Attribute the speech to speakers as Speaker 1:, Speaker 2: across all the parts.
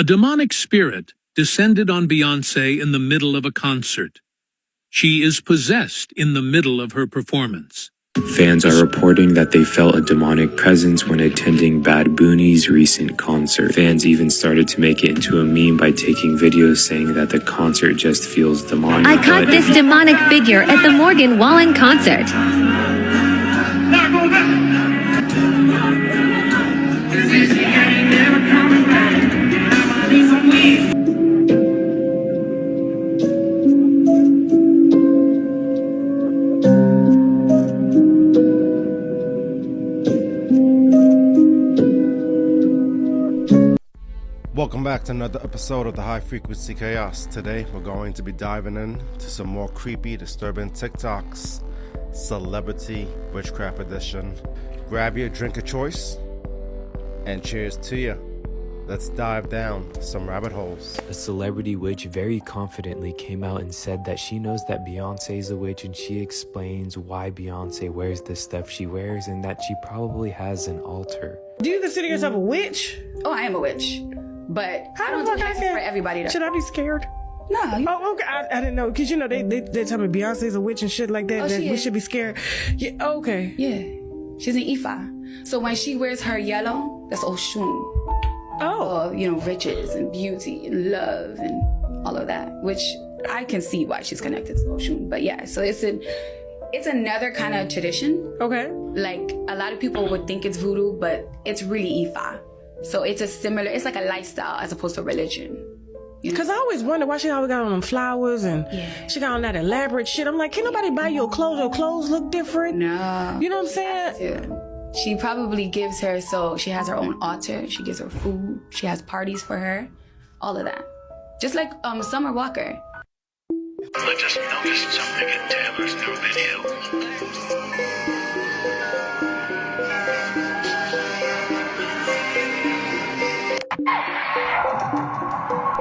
Speaker 1: A demonic spirit descended on Beyoncé in the middle of a concert. She is possessed in the middle of her performance.
Speaker 2: Fans are reporting that they felt a demonic presence when attending Bad Bunny's recent concert. Fans even started to make it into a meme by taking videos saying that the concert just feels demonic.
Speaker 3: I caught this demonic figure at the Morgan Wallen concert.
Speaker 4: Welcome back to another episode of the High Frequency Chaos. Today we're going to be diving into some more creepy, disturbing TikToks. Celebrity Witchcraft Edition. Grab your drink of choice and cheers to you. Let's dive down some rabbit holes.
Speaker 2: A celebrity witch very confidently came out and said that she knows that Beyoncé is a witch, and she explains why Beyoncé wears the stuff she wears and that she probably has an altar.
Speaker 5: Do you consider yourself a witch?
Speaker 6: Oh, I am a witch. But
Speaker 5: How
Speaker 6: I don't
Speaker 5: the
Speaker 6: do
Speaker 5: fuck
Speaker 6: it for everybody to...
Speaker 5: Should I be scared?
Speaker 6: No.
Speaker 5: Oh, okay. I didn't know. Because, you know, they tell me Beyonce's a witch and shit like that.
Speaker 6: Oh,
Speaker 5: that
Speaker 6: she
Speaker 5: we
Speaker 6: is.
Speaker 5: should be scared. Yeah, okay.
Speaker 6: Yeah. She's an Ifa. So when she wears her yellow, that's Oshun.
Speaker 5: Oh.
Speaker 6: You know, riches and beauty and love and all of that. Which I can see why she's connected to Oshun. But yeah, so it's another kind of tradition.
Speaker 5: Okay.
Speaker 6: Like, a lot of people would think it's voodoo, but it's really Ifa. So it's like a lifestyle as opposed to religion. You know?
Speaker 5: Because I always wonder why she always got on them flowers and she got on that elaborate shit. I'm like, can nobody buy your clothes? Your clothes look different.
Speaker 6: No.
Speaker 5: You know what I'm saying?
Speaker 6: Yeah. She probably gives her, so she has her own altar. She gives her food. She has parties for her. All of that. Just like Summer Walker.
Speaker 7: I just noticed something in Taylor's new video.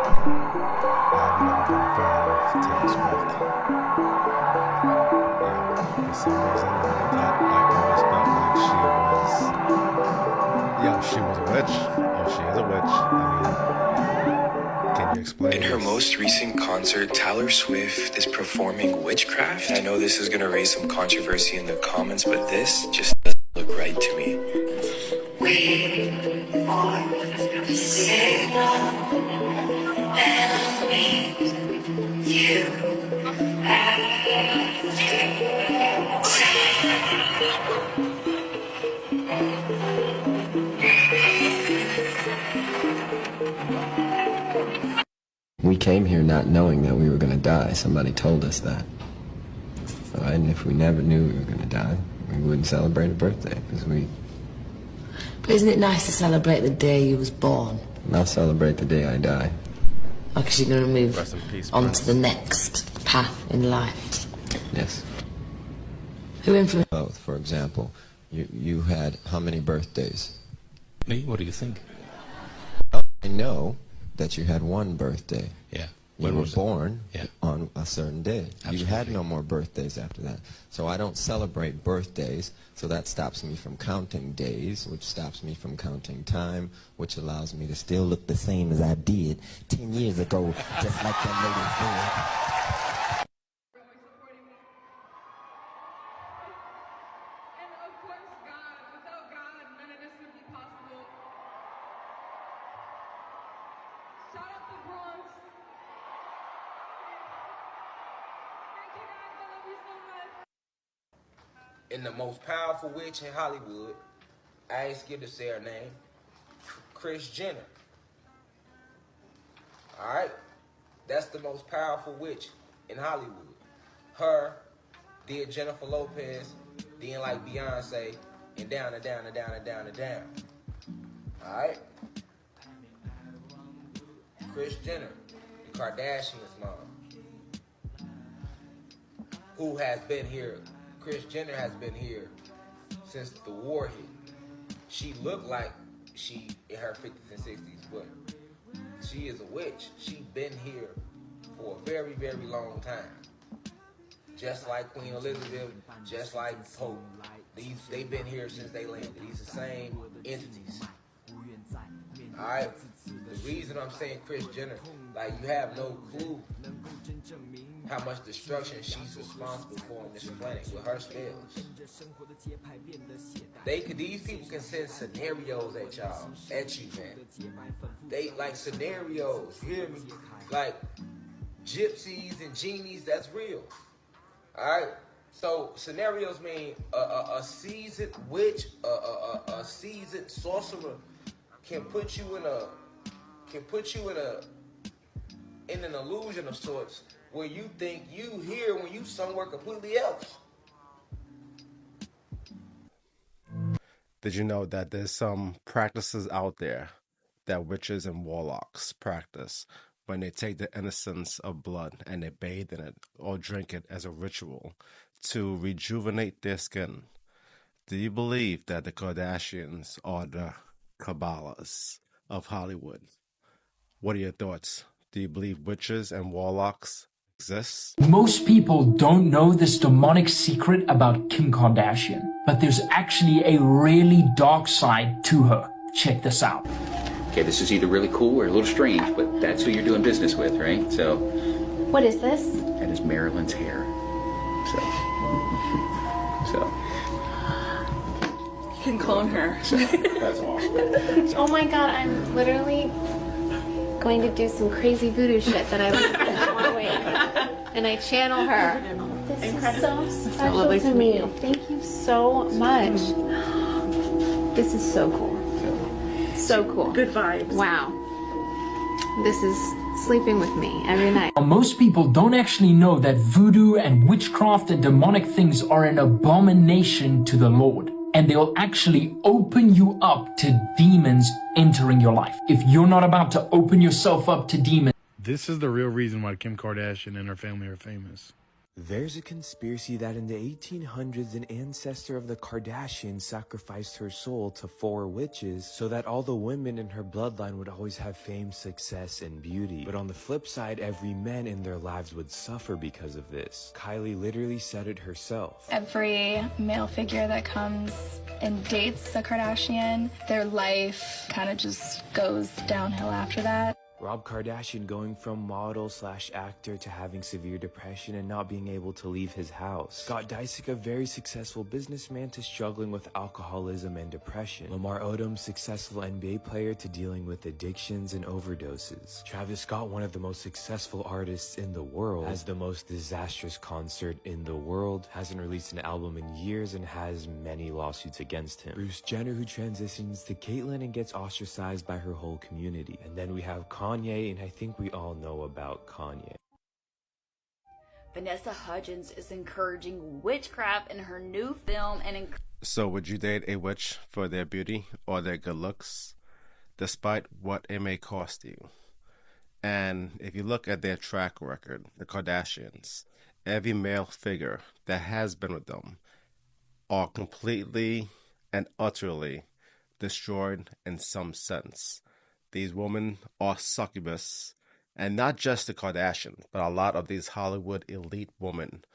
Speaker 4: I've never been a fan of Taylor Swift. Yeah, for some reason, I always felt like she was a witch. Oh, she is a witch. I mean, can you explain
Speaker 2: In her
Speaker 4: this?
Speaker 2: most recent concert, Taylor Swift is performing witchcraft. I know this is going to raise some controversy in the comments, but this just doesn't look right to me.
Speaker 8: We came here not knowing that we were going to die. Somebody told us that. And if we never knew we were going to die, we wouldn't celebrate a birthday, because
Speaker 9: But isn't it nice to celebrate the day you was born?
Speaker 8: I'll celebrate the day I die.
Speaker 9: Because you're going to move
Speaker 4: Rest in peace,
Speaker 9: on
Speaker 4: Prince.
Speaker 9: to the next path in life.
Speaker 8: Yes.
Speaker 9: Who influenced?
Speaker 8: Both, for example, you had how many birthdays?
Speaker 10: Me? What do you think?
Speaker 8: I know that you had one birthday.
Speaker 10: Yeah.
Speaker 8: You
Speaker 10: When
Speaker 8: were
Speaker 10: was it?
Speaker 8: born
Speaker 10: Yeah.
Speaker 8: on a certain day. You had
Speaker 10: Absolutely.
Speaker 8: no more birthdays after that. So I don't celebrate birthdays, so that stops me from counting days, which stops me from counting time, which allows me to still look the same as I did 10 years ago, just like that lady said.
Speaker 11: And the most powerful witch in Hollywood, I ain't scared to say her name, Kris Jenner. Alright? That's the most powerful witch in Hollywood. Her, then Jennifer Lopez, then like Beyonce, and down and down and down and down and down. Alright? Kris Jenner, the Kardashians' mom, who has been here. Kris Jenner has been here since the war hit. She looked like she in her 50s and 60s, but she is a witch. She been here for a very, very long time. Just like Queen Elizabeth, just like Pope. They've been here since they landed. These are the same entities. Alright? The reason I'm saying Kris Jenner, like, you have no clue how much destruction she's responsible for on this planet with her spells. These people can send scenarios at you, man. They like scenarios, you hear me? Like gypsies and genies, that's real. Alright? So scenarios mean a seasoned witch, a seasoned sorcerer can put you in an illusion of sorts where you think you here when you somewhere completely else.
Speaker 4: Did you know that there's some practices out there that witches and warlocks practice when they take the innocence of blood and they bathe in it or drink it as a ritual to rejuvenate their skin? Do you believe that the Kardashians are the Kabbalahs of Hollywood? What are your thoughts? Do you believe witches and warlocks exist?
Speaker 10: Most people don't know this demonic secret about Kim Kardashian, but there's actually a really dark side to her. Check this out.
Speaker 12: Okay, this is either really cool or a little strange, but that's who you're doing business with, right? So,
Speaker 13: what is this?
Speaker 12: That is Marilyn's hair. So.
Speaker 13: You can clone her.
Speaker 12: That's awesome.
Speaker 13: Oh my god, I'm literally going to do some crazy voodoo shit that I want to wait. And I channel her. This is so special to me. Thank you so much. This is so cool. So cool.
Speaker 5: Good vibes.
Speaker 13: Wow. This is sleeping with me every night.
Speaker 10: Most people don't actually know that voodoo and witchcraft and demonic things are an abomination to the Lord. And they'll actually open you up to demons entering your life. If you're not about to open yourself up to demons.
Speaker 14: This is the real reason why Kim Kardashian and her family are famous.
Speaker 2: There's a conspiracy that in the 1800s, an ancestor of the Kardashians sacrificed her soul to 4 witches so that all the women in her bloodline would always have fame, success, and beauty. But on the flip side, every man in their lives would suffer because of this. Kylie literally said it herself.
Speaker 15: Every male figure that comes and dates a Kardashian, their life kind of just goes downhill after that.
Speaker 2: Rob Kardashian going from model/actor to having severe depression and not being able to leave his house. Scott Disick, a very successful businessman, to struggling with alcoholism and depression. Lamar Odom, successful NBA player, to dealing with addictions and overdoses. Travis Scott, one of the most successful artists in the world, has the most disastrous concert in the world, hasn't released an album in years, and has many lawsuits against him. Bruce Jenner, who transitions to Caitlyn and gets ostracized by her whole community. And then we have Kanye, and I think we all know about Kanye.
Speaker 16: Vanessa Hudgens is encouraging witchcraft in her new film and
Speaker 4: So would you date a witch for their beauty or their good looks, despite what it may cost you? And if you look at their track record, the Kardashians, every male figure that has been with them are completely and utterly destroyed in some sense. These women are succubus, and not just the Kardashians, but a lot of these Hollywood elite women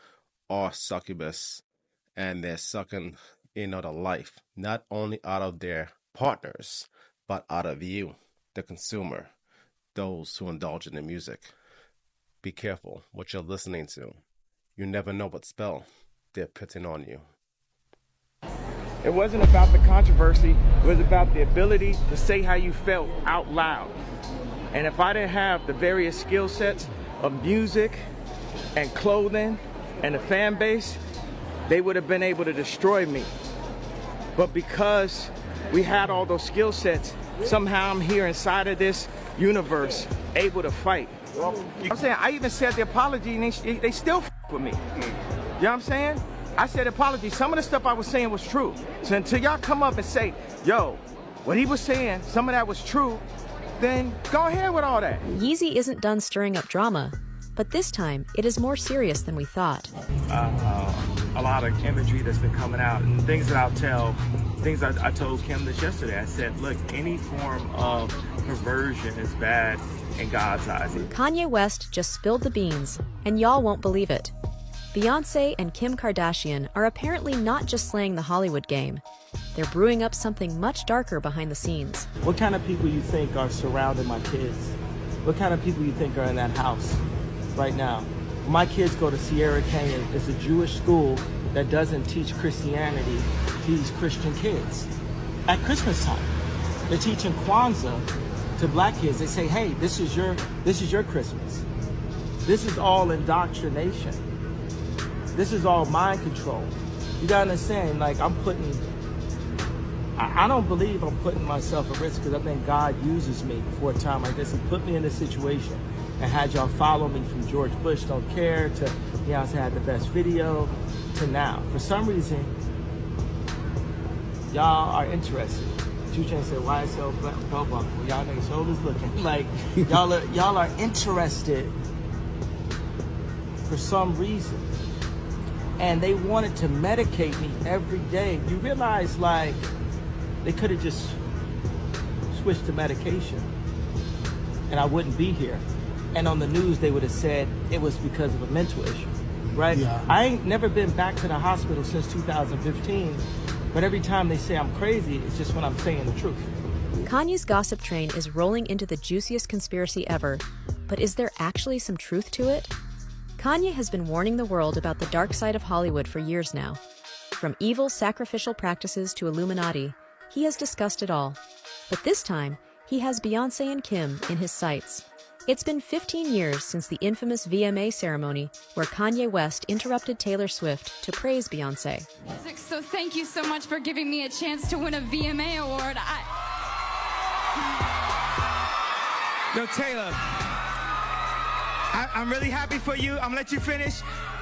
Speaker 4: are succubus, and they're sucking, the life, not only out of their partners, but out of you, the consumer, those who indulge in the music. Be careful what you're listening to. You never know what spell they're putting on you.
Speaker 17: It wasn't about the controversy, it was about the ability to say how you felt out loud. And if I didn't have the various skill sets of music and clothing and the fan base, they would have been able to destroy me. But because we had all those skill sets, somehow I'm here inside of this universe, able to fight. I'm saying, I even said the apology and they still f with me. You know what I'm saying? I said apology. Some of the stuff I was saying was true. So until y'all come up and say, yo, what he was saying, some of that was true, then go ahead with all that.
Speaker 18: Yeezy isn't done stirring up drama, but this time it is more serious than we thought.
Speaker 17: A lot of imagery that's been coming out and things that I'll tell, things I told Kim this yesterday. I said, look, any form of perversion is bad in God's eyes.
Speaker 18: Kanye West just spilled the beans, and y'all won't believe it. Beyonce and Kim Kardashian are apparently not just slaying the Hollywood game. They're brewing up something much darker behind the scenes.
Speaker 17: What kind of people you think are surrounding my kids? What kind of people you think are in that house right now? My kids go to Sierra Canyon. It's a Jewish school that doesn't teach Christianity, teach Christian kids. At Christmas time, they're teaching Kwanzaa to black kids. They say, hey, this is your Christmas. This is all indoctrination. This is all mind control. You gotta understand, like I don't believe I'm putting myself at risk because I think God uses me for a time like this and put me in this situation and had y'all follow me from George Bush Don't Care to Beyonce Had the Best Video to now. For some reason, y'all are interested. 2 Chainz said, why so belt buckle? Y'all niggas shoulders looking. Like, y'all are interested for some reason. And they wanted to medicate me every day. You realize, like, they could have just switched to medication and I wouldn't be here. And on the news, they would have said it was because of a mental issue, right? Yeah. I ain't never been back to the hospital since 2015, but every time they say I'm crazy, it's just when I'm saying the truth.
Speaker 18: Kanye's gossip train is rolling into the juiciest conspiracy ever, but is there actually some truth to it? Kanye has been warning the world about the dark side of Hollywood for years now. From evil sacrificial practices to Illuminati, he has discussed it all. But this time, he has Beyonce and Kim in his sights. It's been 15 years since the infamous VMA ceremony where Kanye West interrupted Taylor Swift to praise Beyonce.
Speaker 19: So thank you so much for giving me a chance to win a VMA award.
Speaker 17: Yo, Taylor, I'm really happy for you. I'm gonna let you finish.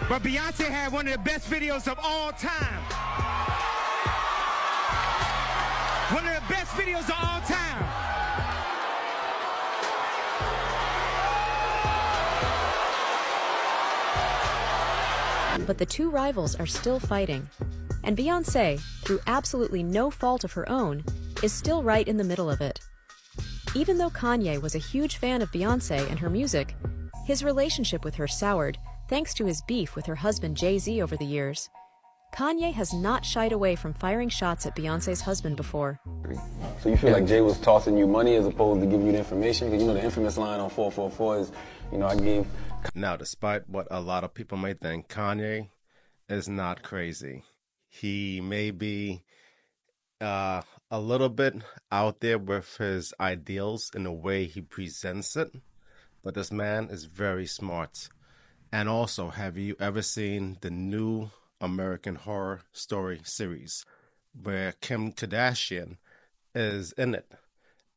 Speaker 17: But Beyonce had one of the best videos of all time. One of the best videos of all time.
Speaker 18: But the two rivals are still fighting. And Beyonce, through absolutely no fault of her own, is still right in the middle of it. Even though Kanye was a huge fan of Beyonce and her music, his relationship with her soured thanks to his beef with her husband Jay-Z over the years. Kanye has not shied away from firing shots at Beyonce's husband before.
Speaker 20: So you feel like Jay was tossing you money as opposed to giving you the information? Because you know the infamous line on 444 is, I gave...
Speaker 4: Now, despite what a lot of people may think, Kanye is not crazy. He may be a little bit out there with his ideals in the way he presents it, but this man is very smart. And also, have you ever seen the new American Horror Story series where Kim Kardashian is in it?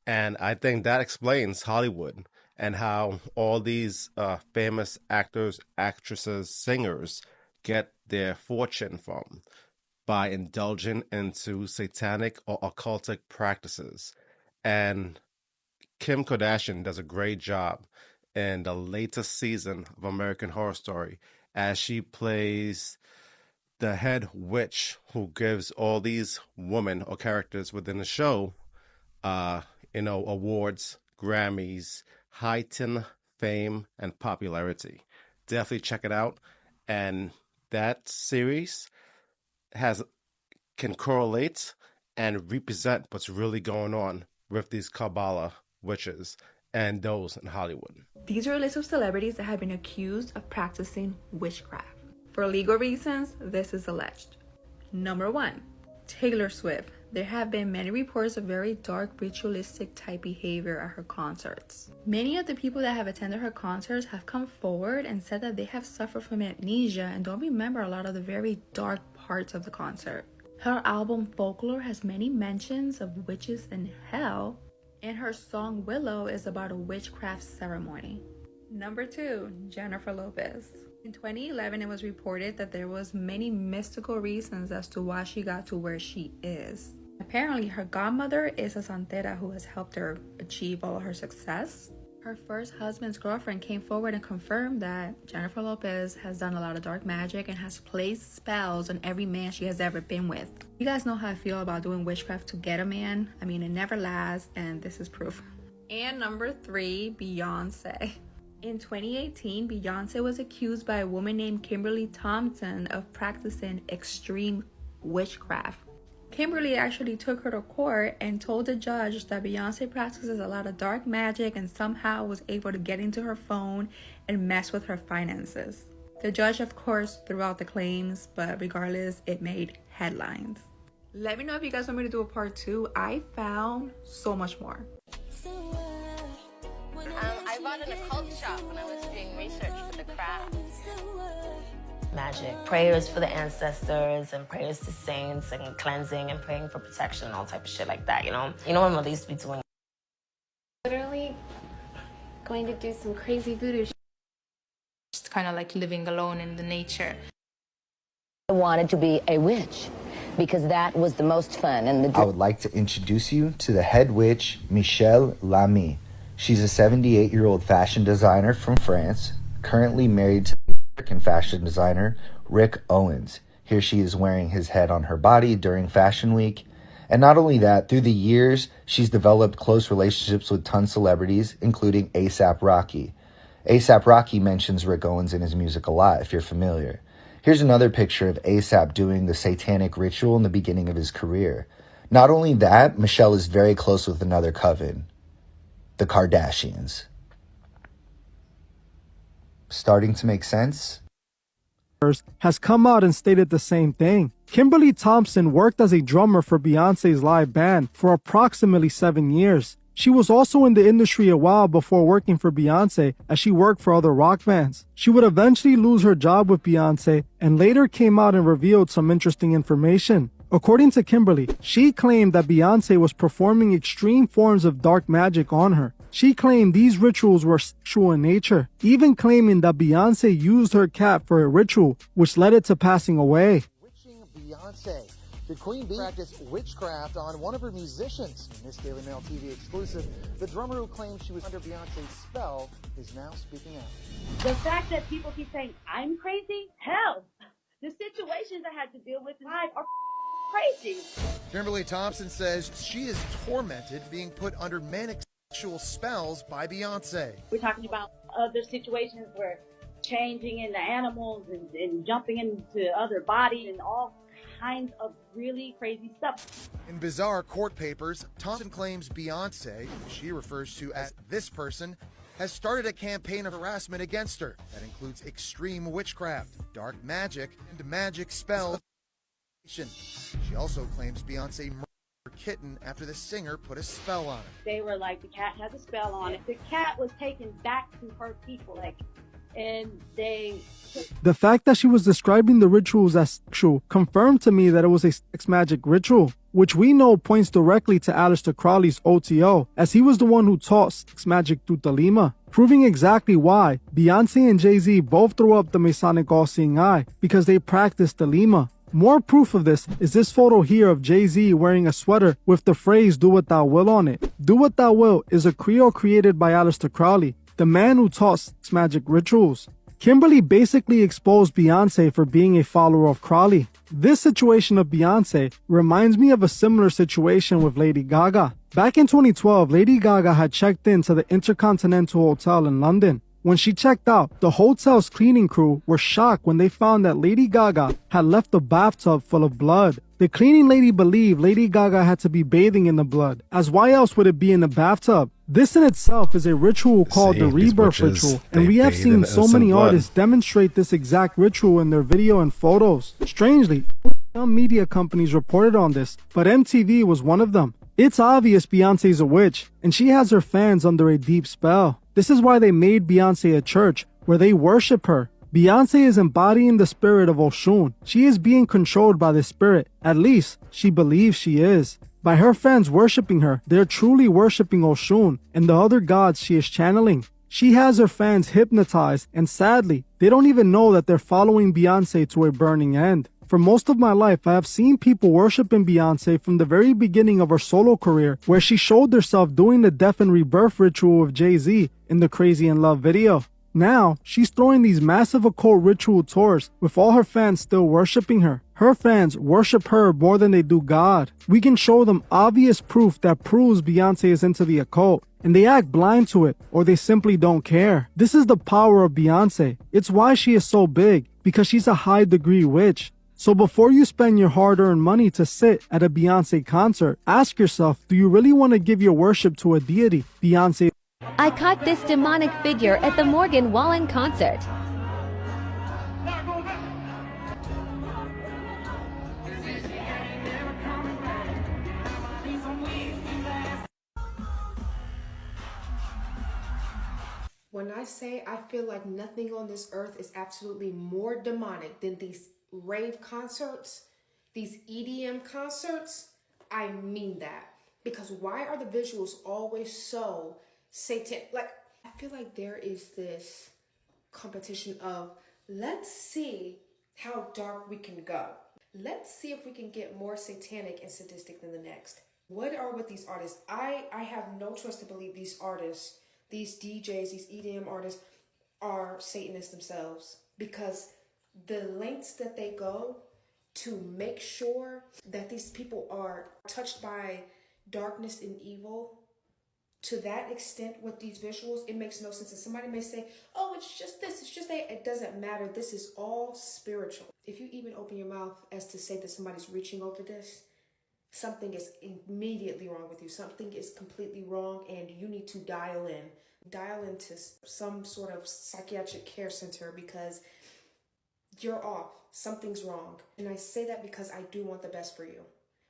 Speaker 4: And I think that explains Hollywood and how all these famous actors, actresses, singers get their fortune from, by indulging into satanic or occultic practices. And Kim Kardashian does a great job in the latest season of American Horror Story as she plays the head witch who gives all these women or characters within the show, awards, Grammys, heighten fame and popularity. Definitely check it out. And that series can correlate and represent what's really going on with these Kabbalah witches and those in Hollywood.
Speaker 21: These are a list of celebrities that have been accused of practicing witchcraft. For legal reasons, this is alleged. Number 1, Taylor Swift. There have been many reports of very dark, ritualistic type behavior at her concerts. Many of the people that have attended her concerts have come forward and said that they have suffered from amnesia and don't remember a lot of the very dark parts of the concert. Her album Folklore has many mentions of witches and hell, and her song Willow is about a witchcraft ceremony. Number 2, Jennifer Lopez. In 2011, it was reported that there was many mystical reasons as to why she got to where she is. Apparently, her godmother is a santera who has helped her achieve all of her success. Her first husband's girlfriend came forward and confirmed that Jennifer Lopez has done a lot of dark magic and has placed spells on every man she has ever been with. You guys know how I feel about doing witchcraft to get a man. I mean, it never lasts, and this is proof. And number 3, Beyonce. In 2018, Beyonce was accused by a woman named Kimberly Thompson of practicing extreme witchcraft. Kimberly actually took her to court and told the judge that Beyonce practices a lot of dark magic and somehow was able to get into her phone and mess with her finances. The judge, of course, threw out the claims, but regardless, it made headlines. Let me know if you guys want me to do a part 2. I found so much more.
Speaker 13: I bought an occult shop when I was doing research for the craft. Magic. Prayers for the ancestors and prayers to saints and cleansing and praying for protection and all type of shit like that, you know? You know what Mother used to be doing? Literally going to do some crazy voodoo shit.
Speaker 21: Just kind of like living alone in the nature.
Speaker 9: I wanted to be a witch because that was the most fun. And
Speaker 1: I would like to introduce you to the head witch, Michelle Lamy. She's a 78-year-old fashion designer from France, currently married to the American fashion designer Rick Owens. Here she is wearing his head on her body during Fashion Week. And not only that, through the years, she's developed close relationships with ton celebrities, including A$AP Rocky. A$AP Rocky mentions Rick Owens in his music a lot, if you're familiar. Here's another picture of A$AP doing the satanic ritual in the beginning of his career. Not only that, Michelle is very close with another coven, the Kardashians. Starting to make sense?
Speaker 22: Has come out and stated the same thing. Kimberly Thompson worked as a drummer for Beyonce's live band for approximately 7 years. She was also in the industry a while before working for Beyonce, as she worked for other rock bands. She would eventually lose her job with Beyonce and later came out and revealed some interesting information. According to Kimberly, she claimed that Beyonce was performing extreme forms of dark magic on her. She claimed these rituals were sexual in nature, even claiming that Beyonce used her cat for a ritual, which led it to passing away.
Speaker 23: Witching Beyonce. Did Queen Bee practice witchcraft on one of her musicians? In this Daily Mail TV exclusive, the drummer who claimed she was under Beyonce's spell is now speaking out.
Speaker 24: The fact that people keep saying, I'm crazy? Hell, the situations I had to deal with in life are crazy.
Speaker 23: Kimberly Thompson says she is tormented being put under manic sexual spells by Beyonce.
Speaker 24: We're talking about other situations where changing into animals and jumping into other bodies and all kinds of really crazy stuff.
Speaker 23: In bizarre court papers, Thompson claims Beyonce, who she refers to as this person, has started a campaign of harassment against her that includes extreme witchcraft, dark magic, and magic spells. She also claims Beyonce murdered her kitten after the singer put a spell on it.
Speaker 24: They were like, the cat has a spell on it. The cat was taken back to her people, and they...
Speaker 22: The fact that she was describing the rituals as sexual confirmed to me that it was a sex magic ritual, which we know points directly to Aleister Crowley's OTO, as he was the one who taught sex magic through Thelema, proving exactly why Beyonce and Jay-Z both threw up the Masonic all-seeing eye, because they practiced Thelema. More proof of this is this photo here of Jay-Z wearing a sweater with the phrase "Do What Thou Will" on it. "Do What Thou Will" is a credo created by Aleister Crowley, the man who taught sex magic rituals. Kimberly basically exposed Beyonce for being a follower of Crowley. This situation of Beyonce reminds me of a similar situation with Lady Gaga. Back in 2012, Lady Gaga had checked into the Intercontinental Hotel in London. When she checked out, the hotel's cleaning crew were shocked when they found that Lady Gaga had left a bathtub full of blood. The cleaning lady believed Lady Gaga had to be bathing in the blood, as why else would it be in the bathtub? This in itself is a ritual called the rebirth ritual, and we have seen so many artists demonstrate this exact ritual in their video and photos. Strangely, some media companies reported on this, but MTV was one of them. It's obvious Beyonce's a witch, and she has her fans under a deep spell. This is why they made Beyonce a church, where they worship her. Beyonce is embodying the spirit of Oshun. She is being controlled by the spirit. At least, she believes she is. By her fans worshiping her, they're truly worshiping Oshun and the other gods she is channeling. She has her fans hypnotized, and sadly, they don't even know that they're following Beyonce to a burning end. For most of my life, I have seen people worshiping Beyonce from the very beginning of her solo career, where she showed herself doing the death and rebirth ritual with Jay-Z in the Crazy in Love video. Now, she's throwing these massive occult ritual tours with all her fans still worshipping her. Her fans worship her more than they do God. We can show them obvious proof that proves Beyonce is into the occult, and they act blind to it, or they simply don't care. This is the power of Beyonce. It's why she is so big, because she's a high-degree witch. So before you spend your hard-earned money to sit at a Beyonce concert, ask yourself, do you really want to give your worship to a deity? Beyonce.
Speaker 9: I caught this demonic figure at the Morgan Wallen concert.
Speaker 3: When I say I feel like nothing on this earth is absolutely more demonic than these rave concerts, these EDM concerts, I mean that. Because why are the visuals always so satanic? Like, I feel like there is this competition of, let's see how dark we can go. Let's see if we can get more satanic and sadistic than the next. What are with these artists? I have no trust to believe these artists, these DJs, these EDM artists are Satanists themselves, because the lengths that they go to make sure that these people are touched by darkness and evil to that extent with these visuals, it makes no sense. And somebody may say, oh, it's just this, it's just that. It doesn't matter. This is all spiritual. If you even open your mouth as to say that somebody's reaching over this, something is immediately wrong with you. Something is completely wrong, and you need to dial into some sort of psychiatric care center, because you're off. Something's wrong. And I say that because I do want the best for you.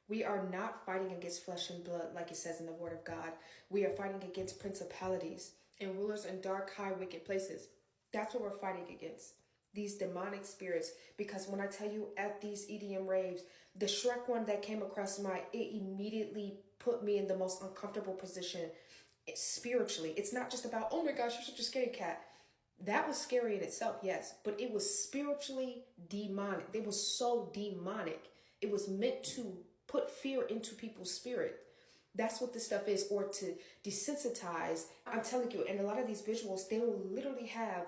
Speaker 3: We are not fighting against flesh and blood like it says in the Word of God. We are fighting against principalities and rulers in dark, high, wicked places. That's what we're fighting against. These demonic spirits. Because when I tell you at these EDM raves, the Shrek one that came across it immediately put me in the most uncomfortable position spiritually. It's not just about, oh my gosh, you're such a scaredy cat. That was scary in itself, yes. But it was spiritually demonic. It was so demonic. It was meant to put fear into people's spirit. That's what this stuff is, or to desensitize. I'm telling you, and a lot of these visuals, they will literally have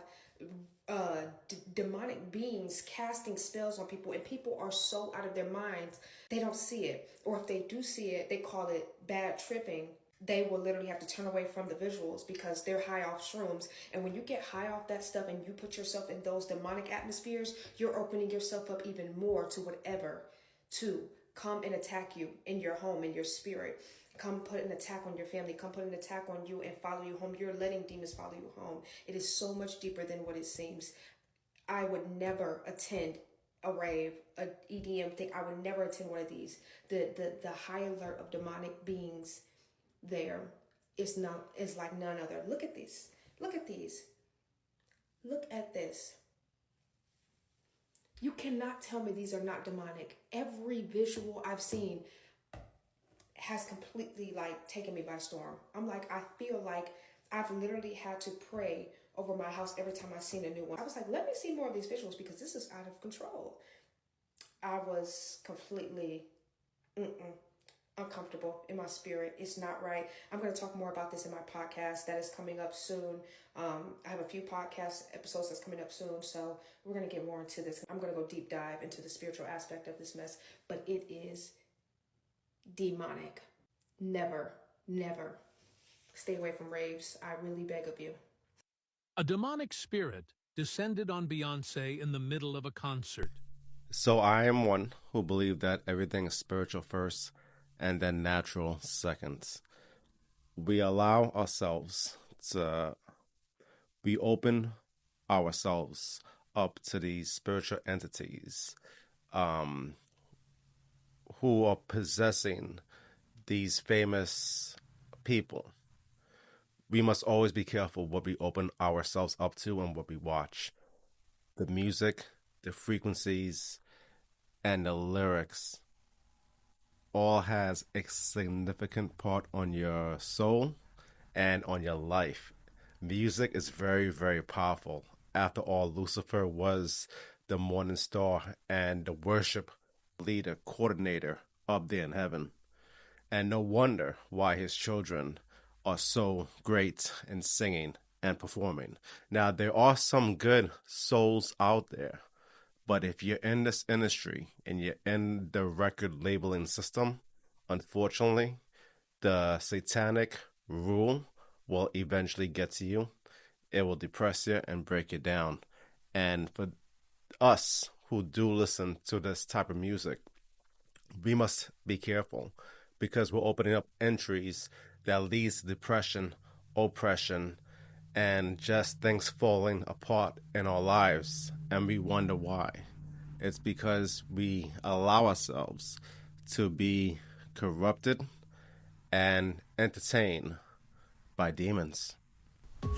Speaker 3: demonic beings casting spells on people, and people are so out of their minds, they don't see it. Or if they do see it, they call it bad tripping. They will literally have to turn away from the visuals because they're high off shrooms. And when you get high off that stuff and you put yourself in those demonic atmospheres, you're opening yourself up even more to whatever to come and attack you in your home, in your spirit. Come put an attack on your family. Come put an attack on you and follow you home. You're letting demons follow you home. It is so much deeper than what it seems. I would never attend a rave, an EDM thing. I would never attend one of these. The high alert of demonic beings there is like none other. Look at these. Look at these. Look at this. You cannot tell me these are not demonic. Every visual I've seen has completely taken me by storm. I'm like, I feel like I've literally had to pray over my house every time I've seen a new one. I was like, let me see more of these visuals because this is out of control. I was completely uncomfortable in my spirit. It's not right. I'm going to talk more about this in my podcast that is coming up soon. I have a few podcast episodes that's coming up soon, so we're going to get more into this. I'm going to go deep dive into the spiritual aspect of this mess, but it is demonic. Never stay away from raves. I really beg of you.
Speaker 6: A demonic spirit descended on Beyonce in the middle of a concert.
Speaker 4: So I am one who believe that everything is spiritual first and then natural second. We allow ourselves to, we open ourselves up to these spiritual entities who are possessing these famous people. We must always be careful what we open ourselves up to and what we watch. The music, the frequencies, and the lyrics all has a significant part on your soul and on your life. Music is very, very powerful. After all, Lucifer was the morning star and the worship leader, coordinator up there in heaven. And no wonder why his children are so great in singing and performing. Now, there are some good souls out there, but if you're in this industry and you're in the record labeling system, unfortunately, the satanic rule will eventually get to you. It will depress you and break you down. And for us who do listen to this type of music, we must be careful, because we're opening up entries that leads to depression, oppression, and just things falling apart in our lives, and we wonder why. It's because we allow ourselves to be corrupted and entertained by demons.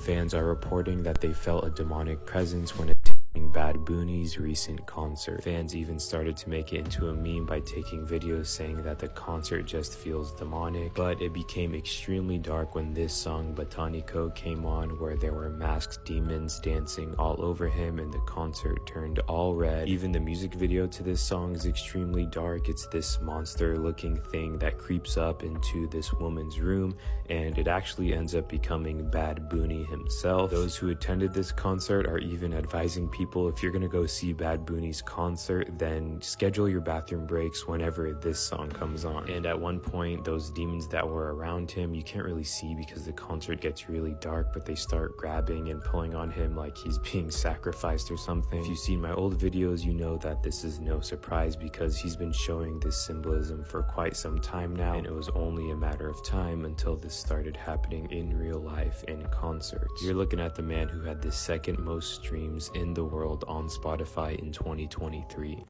Speaker 2: Fans are reporting that they felt a demonic presence when attending Bad Bunny's recent concert. Fans even started to make it into a meme by taking videos saying that the concert just feels demonic, but it became extremely dark when this song Botanico came on, where there were masked demons dancing all over him and the concert turned all red. Even the music video to this song is extremely dark. It's this monster looking thing that creeps up into this woman's room, and it actually ends up becoming Bad Bunny himself. Those who attended this concert are even advising people, if you're gonna go see Bad Bunny's concert, then schedule your bathroom breaks whenever this song comes on. And at one point, those demons that were around him, you can't really see because the concert gets really dark, but they start grabbing and pulling on him like he's being sacrificed or something. If you've seen my old videos, you know that this is no surprise, because he's been showing this symbolism for quite some time now, and it was only a matter of time until this started happening in real life in concerts. You're looking at the man who had the second most streams in the world on Spotify in 2023.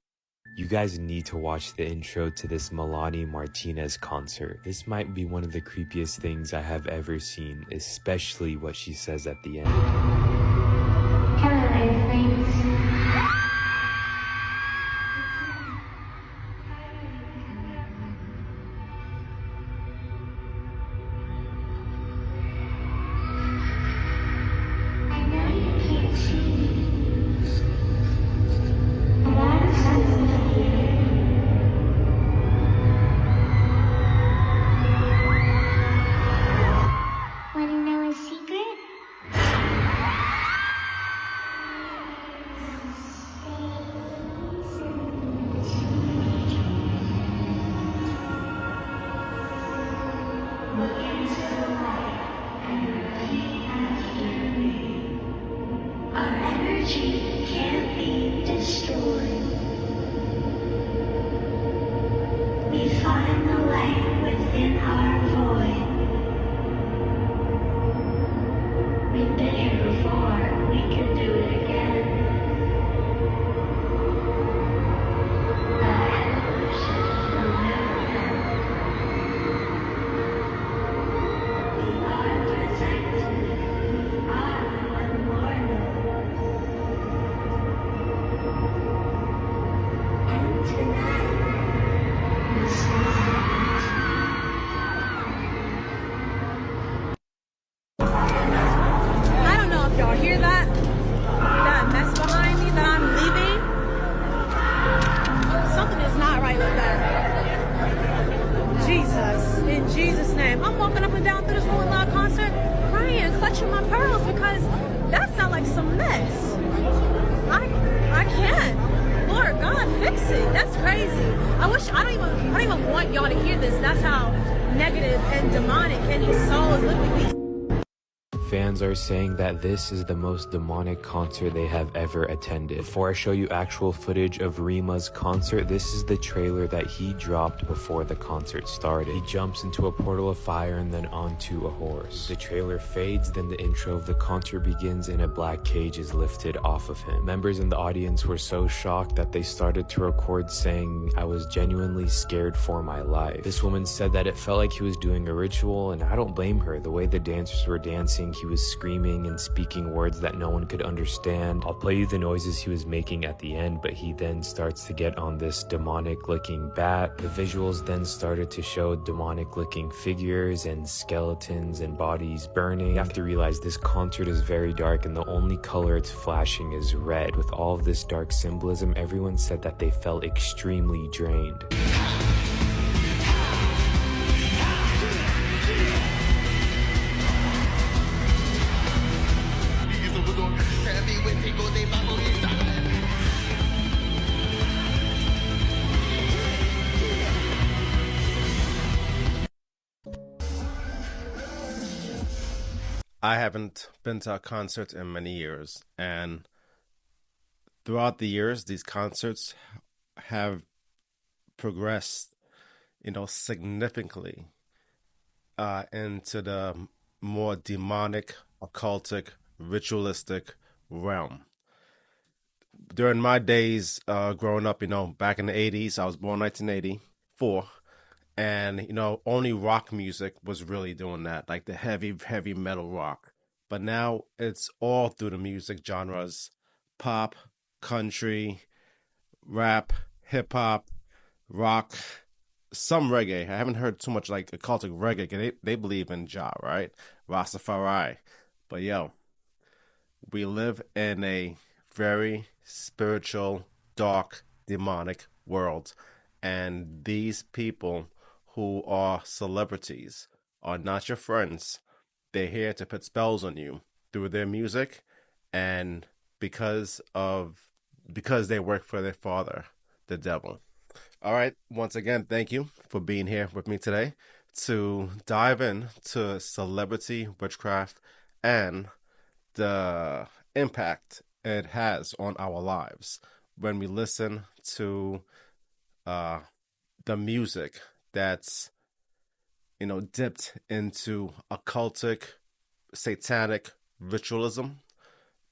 Speaker 2: You guys need to watch the intro to this Melanie Martinez concert. This might be one of the creepiest things I have ever seen, especially what she says at the end.
Speaker 7: Hello, friends.
Speaker 2: Fans are saying that this is the most demonic concert they have ever attended. Before I show you actual footage of Rima's concert, this is the trailer that he dropped before the concert started. He jumps into a portal of fire and then onto a horse. The trailer fades, then the intro of the concert begins and a black cage is lifted off of him. Members in the audience were so shocked that they started to record saying, "I was genuinely scared for my life." This woman said that it felt like he was doing a ritual, and I don't blame her. The way the dancers were dancing, he was screaming and speaking words that no one could understand. I'll play you the noises he was making at the end, but he then starts to get on this demonic looking bat. The visuals then started to show demonic looking figures and skeletons and bodies burning. You have to realize this concert is very dark and the only color it's flashing is red. With all of this dark symbolism, everyone said that they felt extremely drained.
Speaker 4: I haven't been to a concert in many years, and throughout the years, these concerts have progressed, significantly into the more demonic, occultic, ritualistic realm. During my days growing up, back in the 80s, I was born 1984, and, only rock music was really doing that, like the heavy, heavy metal rock. But now it's all through the music genres: pop, country, rap, hip hop, rock, some reggae. I haven't heard too much like occultic reggae. They believe in Jah, right? Rastafari. But yo, we live in a very spiritual, dark, demonic world. And these people who are celebrities are not your friends. They're here to put spells on you through their music, and because they work for their father, the devil. All right, once again, thank you for being here with me today to dive into celebrity witchcraft and the impact it has on our lives when we listen to the music that's dipped into occultic, satanic ritualism.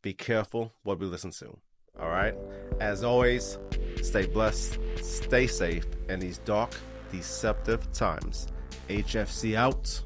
Speaker 4: Be careful what we listen to. All right, as always, stay blessed, stay safe in these dark, deceptive times. HFC out.